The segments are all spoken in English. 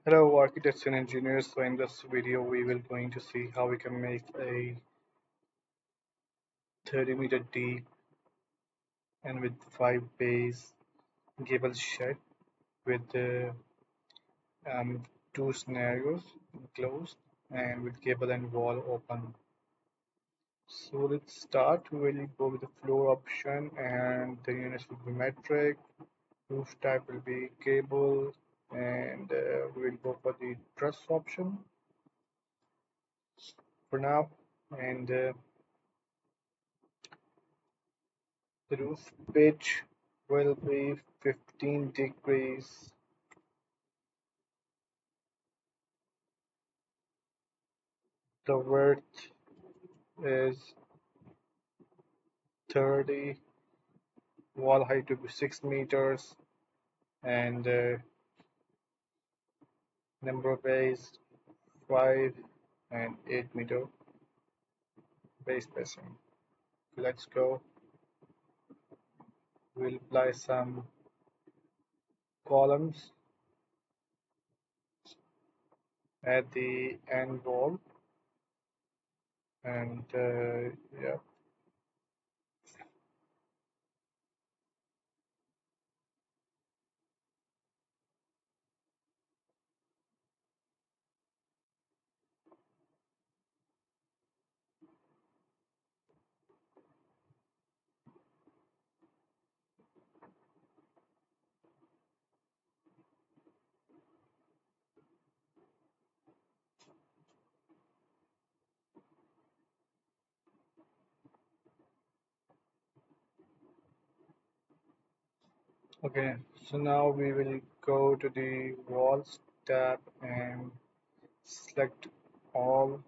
Hello architects and engineers. So in this video we will going to see how we can make a 30-meter deep and with 5 bays gable shed with um, two scenarios enclosed and with gable and wall open. So let's start. We will go with the floor option and the units will be metric, roof type will be cable, and we will go for the truss option for now. And the roof pitch will be 15 degrees. The width is 30. Wall height will be 6 meters. And number of bays 5 and 8 meter base spacing. Let's go. We'll apply some columns at the end wall. And yeah. Okay, so now we will go to the walls tab and select all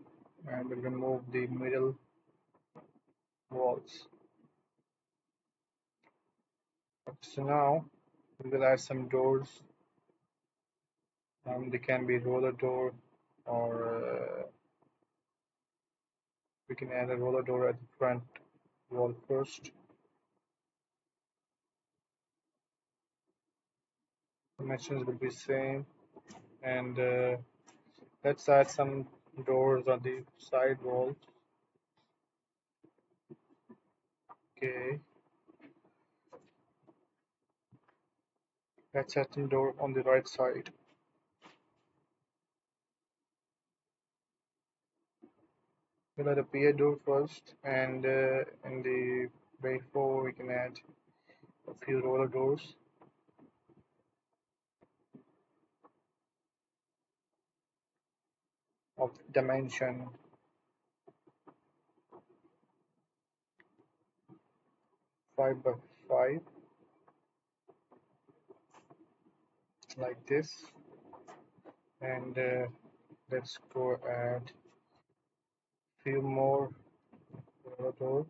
and we'll remove the middle walls. So now we will add some doors. They can be roller door or we can add a roller door at the front wall first. Dimensions will be same and let's add some doors on the side walls. Okay, let's add some door on the right side. We'll add a pier door first and in the bay 4 we can add a few roller doors. Of dimension 5 by 5 like this, and let's go add few more doors.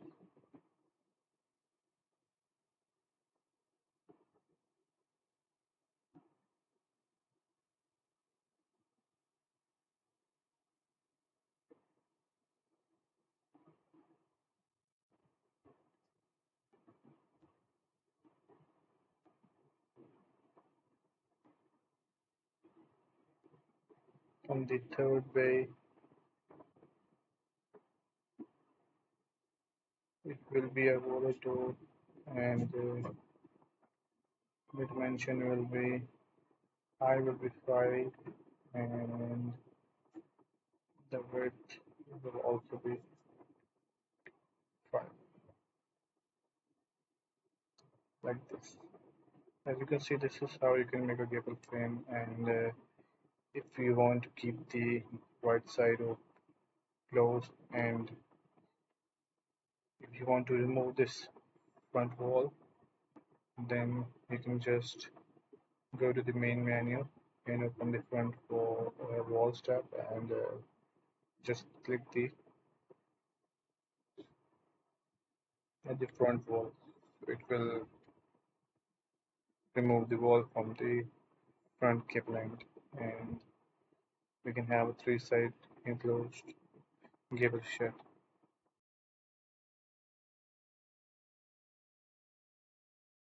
On the third bay it will be a roller door and the dimension will be height will be 5 and the width will also be 5 like this. As you can see, this is how you can make a gable frame, and if you want to keep the right side closed and if you want to remove this front wall, then you can just go to the main menu and open the front walls tab and just click the at the front wall. It will remove the wall from the front gable end and we can have a 3-side enclosed gable shed.